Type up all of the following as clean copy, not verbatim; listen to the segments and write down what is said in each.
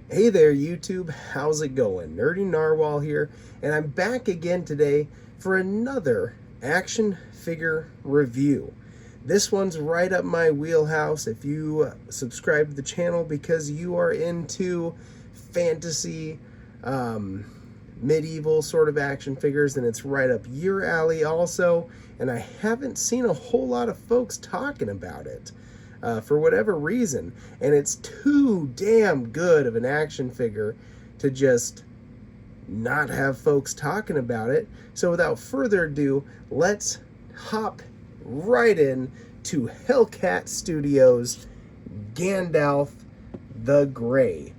Hey there YouTube, how's it going? Nerdy Narwhal here, and I'm back again today for another action figure review. This one's right up my wheelhouse if you subscribe to the channel because you are into fantasy, medieval sort of action figures, and it's right up your alley also, and I haven't seen a whole lot of folks talking about it. For whatever reason, and it's too damn good of an action figure to just not have folks talking about it. So without further ado, let's hop right in to Hellcat Studios Gandalf the Grey,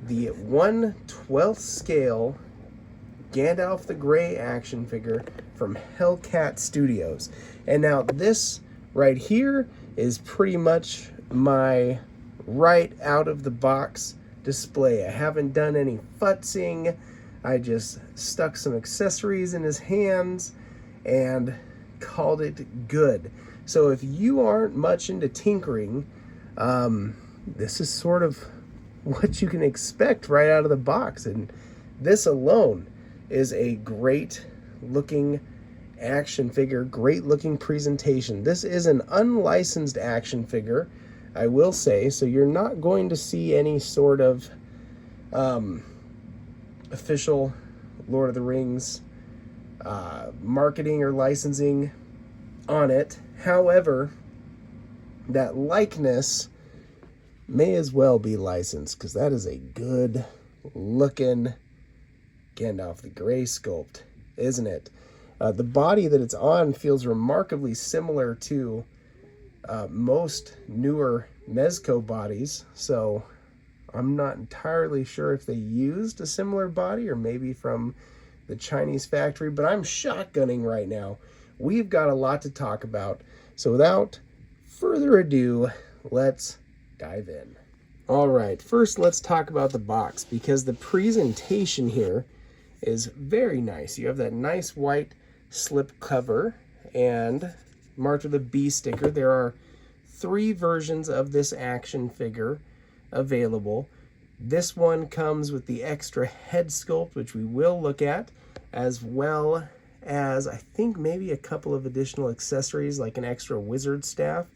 the 1/12 scale Gandalf the Grey action figure from Hellcat Studios. And now this right here is pretty much my right out of the box display. I haven't done any futzing. I just stuck some accessories in his hands and called it good. So if you aren't much into tinkering, this is sort of what you can expect right out of the box. And this alone is a great looking action figure, great looking presentation. This is an unlicensed action figure, I will say, so you're not going to see any sort of official Lord of the Rings marketing or licensing on it. However, that likeness may as well be licensed because that is a good looking Gandalf the Grey sculpt, isn't it? The body that it's on feels remarkably similar to most newer Mezco bodies, so I'm not entirely sure if they used a similar body or maybe from the Chinese factory, but I'm shotgunning right now. We've got a lot to talk about, so without further ado, let's dive in. All right, first let's talk about the box, because the presentation here is very nice. You have that nice white slip cover and marked with a B sticker. There are 3 versions of this action figure available. This one comes with the extra head sculpt, which we will look at, as well as I think maybe a couple of additional accessories like an extra wizard staff,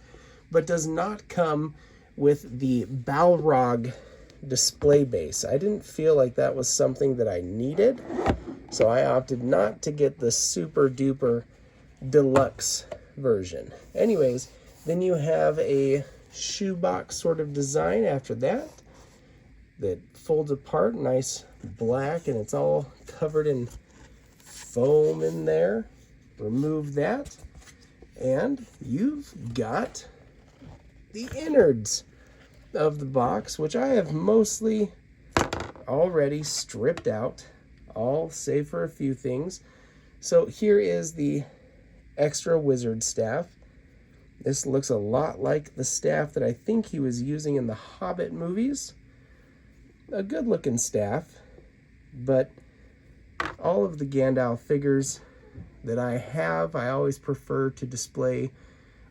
but does not come with the Balrog display base. I didn't feel like that was something that I needed, so I opted not to get the super duper deluxe version. Anyways, then you have a shoebox sort of design after that folds apart, nice black, and it's all covered in foam in there. Remove that, and you've got the innards of the box, which I have mostly already stripped out, all save for a few things. So here is the extra wizard staff. This looks a lot like the staff that I think he was using in the Hobbit movies. A good looking staff, but all of the Gandalf figures that I have, I always prefer to display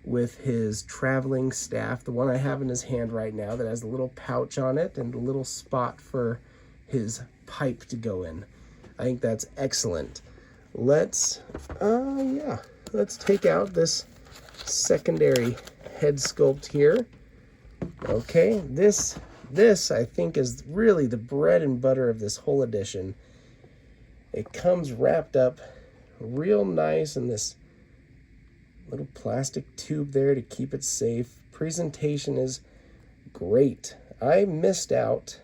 with his traveling staff. The one I have in his hand right now that has a little pouch on it and a little spot for his pipe to go in. I think that's excellent. Let's take out this secondary head sculpt here. Okay, this I think is really the bread and butter of this whole edition. It comes wrapped up real nice in this little plastic tube there to keep it safe. Presentation is great. I missed out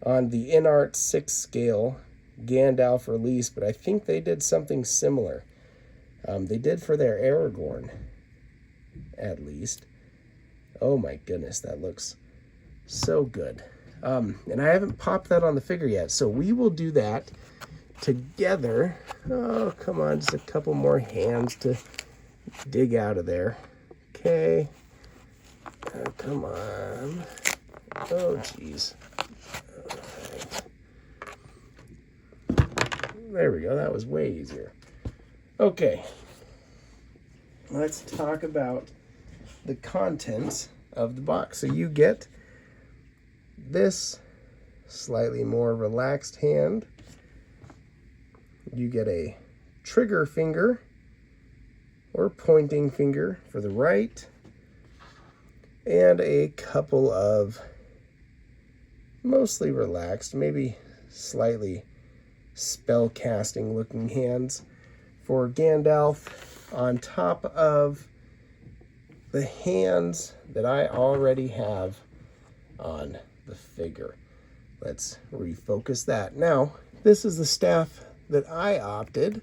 on the InArt 6 scale Gandalf release, but I think they did something similar. They did for their Aragorn, at least. Oh my goodness, that looks so good. And I haven't popped that on the figure yet, so we will do that together. Oh, come on, just a couple more hands to dig out of there. Okay. Oh, come on. Oh, geez. Right. There we go. That was way easier. Okay. Let's talk about the contents of the box. So you get this slightly more relaxed hand. You get a trigger finger or pointing finger for the right, and a couple of mostly relaxed, maybe slightly spell casting looking hands for Gandalf on top of the hands that I already have on the figure. Let's refocus that. Now, this is the staff that I opted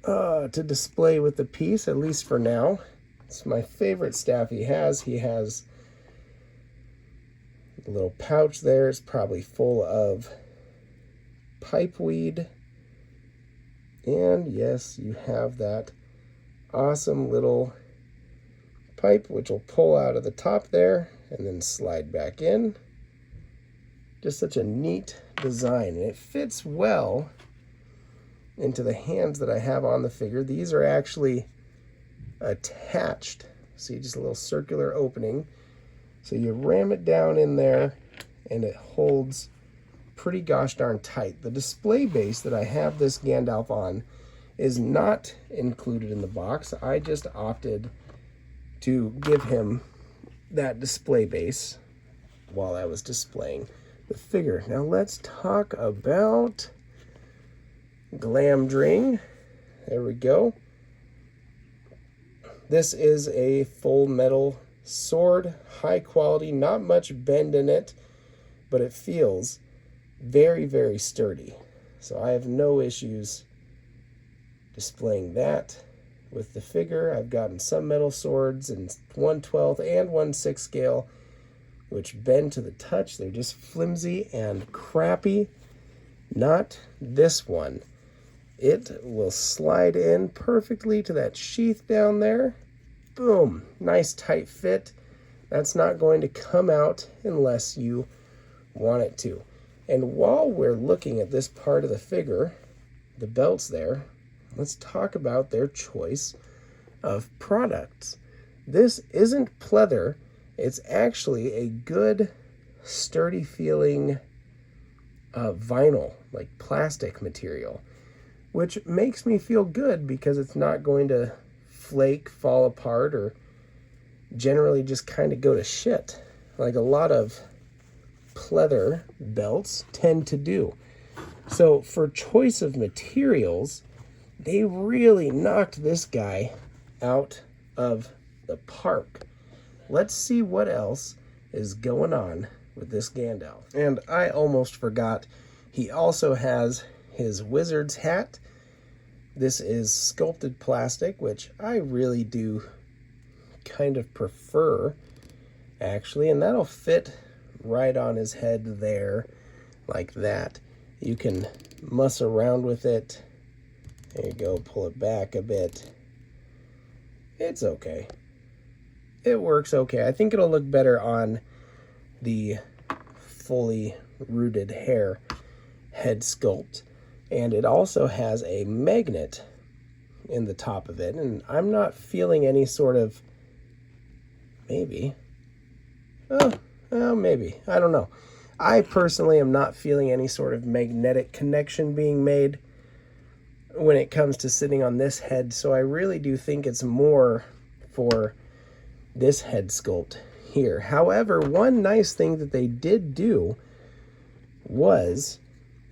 to display with the piece, at least for now. It's my favorite staff he has. He has a little pouch there. It's probably full of pipeweed. And yes, you have that awesome little pipe, which will pull out of the top there and then slide back in. Just such a neat design, and it fits well into the hands that I have on the figure. These are actually attached. See, just a little circular opening. So you ram it down in there and it holds pretty gosh darn tight. The display base that I have this Gandalf on is not included in the box. I just opted to give him that display base while I was displaying the figure. Now let's talk about glamdring. There we go. This is a full metal sword, high quality, not much bend in it, but it feels very, very sturdy. So I have no issues displaying that with the figure. I've gotten some metal swords in 1/12 and 1/6 scale, which bend to the touch. They're just flimsy and crappy. Not this one. It will slide in perfectly to that sheath down there. Boom, nice tight fit. That's not going to come out unless you want it to. And while we're looking at this part of the figure, the belts there, let's talk about their choice of products. This isn't pleather. It's actually a good, sturdy feeling vinyl, like plastic material, which makes me feel good because it's not going to flake, fall apart, or generally just kind of go to shit like a lot of pleather belts tend to do. So for choice of materials, they really knocked this guy out of the park. Let's see what else is going on with this Gandalf. And I almost forgot, he also has his wizard's hat. This is sculpted plastic, which I really do kind of prefer, actually, and that'll fit right on his head there, like that. You can muss around with it. There you go, pull it back a bit. It's okay. It works okay. I think it'll look better on the fully rooted hair head sculpt. And it also has a magnet in the top of it. And I'm not feeling any sort of, maybe. Maybe. I don't know. I personally am not feeling any sort of magnetic connection being made when it comes to sitting on this head. So I really do think it's more for this head sculpt here. However, one nice thing that they did do was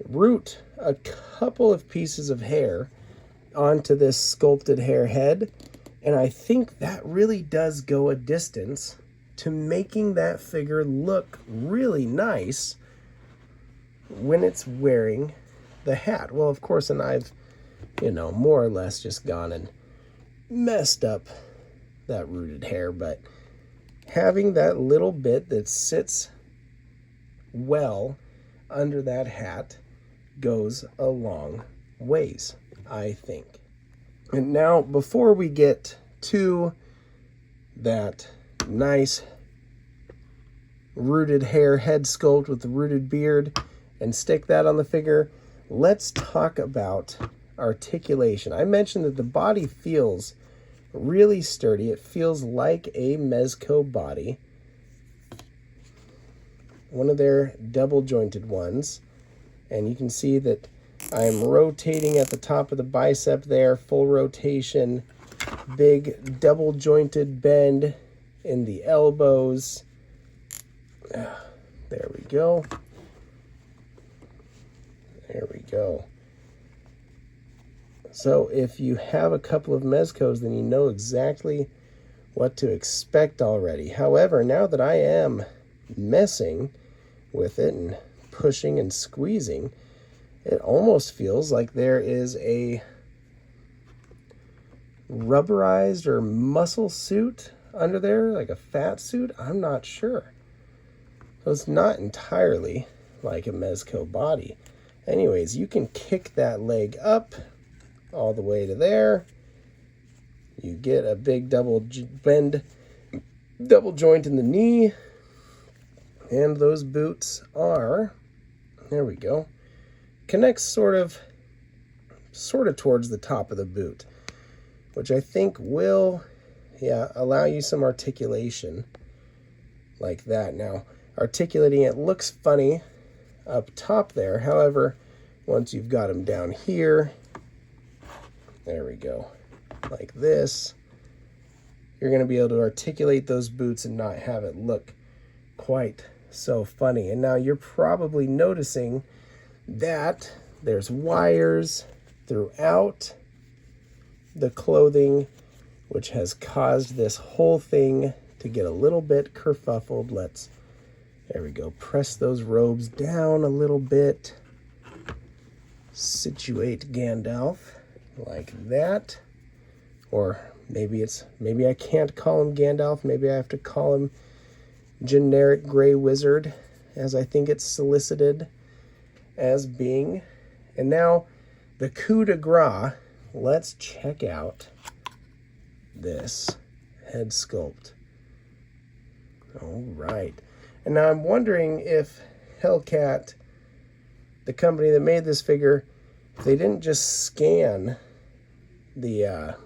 root a couple of pieces of hair onto this sculpted hair head, and I think that really does go a distance to making that figure look really nice when it's wearing the hat. Well, of course, and I've, more or less just gone and messed up that rooted hair, but having that little bit that sits well under that hat goes a long ways, I think. And now, before we get to that nice rooted hair head sculpt with the rooted beard and stick that on the figure, let's talk about articulation. I mentioned that the body feels really sturdy. It feels like a Mezco body. one of their double jointed ones. And you can see that I'm rotating at the top of the bicep there, full rotation, big double jointed bend in the elbows. There we go. There we go. So if you have a couple of Mezcos, then you know exactly what to expect already. However, now that I am messing with it and pushing and squeezing, it almost feels like there is a rubberized or muscle suit under there, like a fat suit. I'm not sure. So it's not entirely like a Mezco body. Anyways, you can kick that leg up all the way to there. You get a big double bend, double joint in the knee. And those boots are, there we go, connects sort of towards the top of the boot, which I think will, allow you some articulation like that. Now, articulating it looks funny up top there. However, once you've got them down here, there we go, like this, you're going to be able to articulate those boots and not have it look quite so funny. And now you're probably noticing that there's wires throughout the clothing, which has caused this whole thing to get a little bit kerfuffled. There we go, press those robes down a little bit, situate Gandalf like that. Or maybe I can't call him Gandalf, maybe I have to call him generic gray wizard, as I think it's solicited as being. And now the coup de grace, let's check out this head sculpt. All right. And now I'm wondering if Hellcat, the company that made this figure, if they didn't just scan the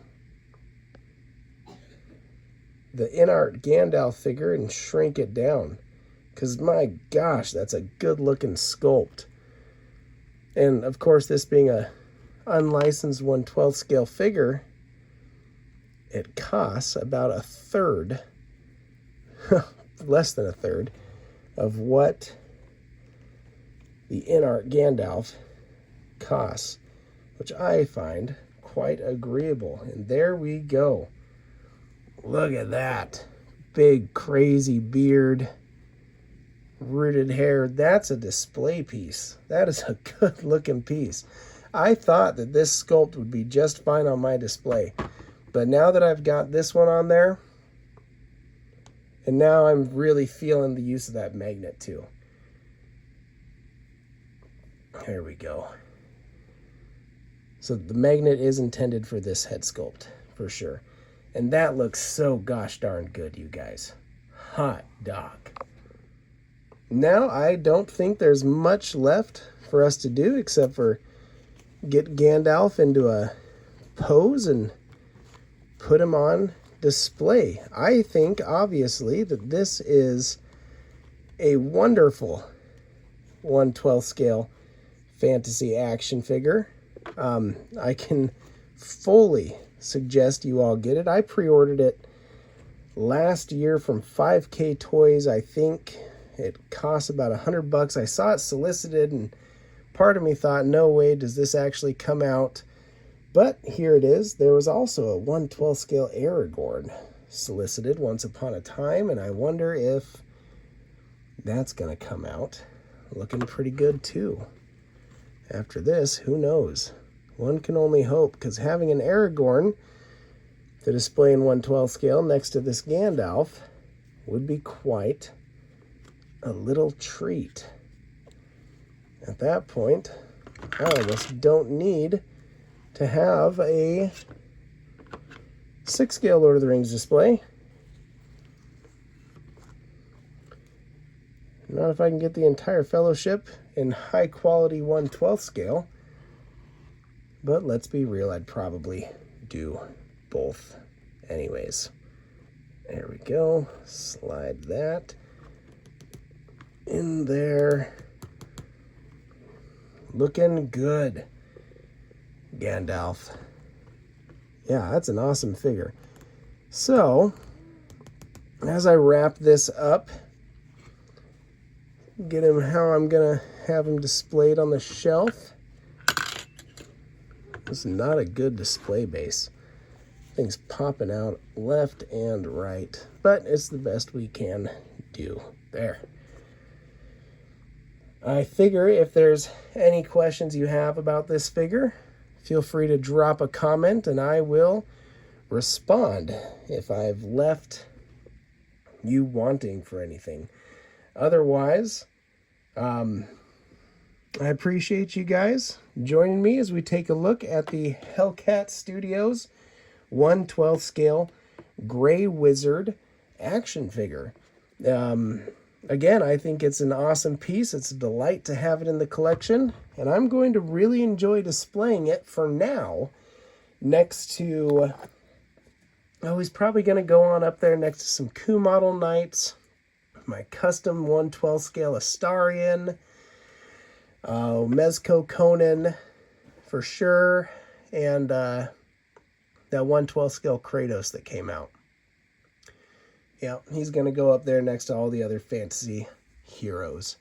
in-art Gandalf figure and shrink it down. Because my gosh, that's a good looking sculpt. And of course, this being a unlicensed 1/12 scale figure, it costs about a third, less than a third, of what the in-art Gandalf costs, which I find quite agreeable. And there we go. Look at that. Big, crazy beard, rooted hair. That's a display piece. That is a good looking piece. I thought that this sculpt would be just fine on my display. But now that I've got this one on there, and now I'm really feeling the use of that magnet too. There we go. So the magnet is intended for this head sculpt, for sure. And that looks so gosh darn good, you guys. Hot dog. Now, I don't think there's much left for us to do except for get Gandalf into a pose and put him on display. I think, obviously, that this is a wonderful 1/12 scale fantasy action figure. I can fully suggest you all get it. I pre-ordered it last year from 5K Toys. I think it costs about $100. I saw it solicited, and part of me thought, no way does this actually come out. But here it is. There was also a 1/12 scale Aragorn solicited once upon a time, and I wonder if that's going to come out. Looking pretty good too. After this, who knows? One can only hope, because having an Aragorn to display in 1/12 scale next to this Gandalf would be quite a little treat. At that point, I almost don't need to have a 6 scale Lord of the Rings display. Not if I can get the entire Fellowship in high quality 1/12 scale. But let's be real, I'd probably do both anyways. There we go. Slide that. in there. Looking good. Gandalf. Yeah, that's an awesome figure. So, as I wrap this up, get him how I'm going to have him displayed on the shelf. This is not a good display base. Things popping out left and right, but it's the best we can do. There. I figure if there's any questions you have about this figure, feel free to drop a comment and I will respond if I've left you wanting for anything. Otherwise, I appreciate you guys joining me as we take a look at the Hellcat Studios 1/12 scale Gray Wizard action figure. Again, I think it's an awesome piece. It's a delight to have it in the collection, and I'm going to really enjoy displaying it for now next to... Oh, he's probably going to go on up there next to some Coup Model Knights, my custom 1/12 scale Astarion, Mezco Conan for sure, and that 1/12 scale Kratos that came out. Yeah, he's going to go up there next to all the other fantasy heroes.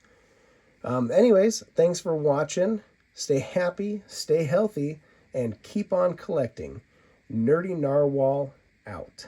Anyways, thanks for watching. Stay happy, stay healthy, and keep on collecting. Nerdy Narwhal out.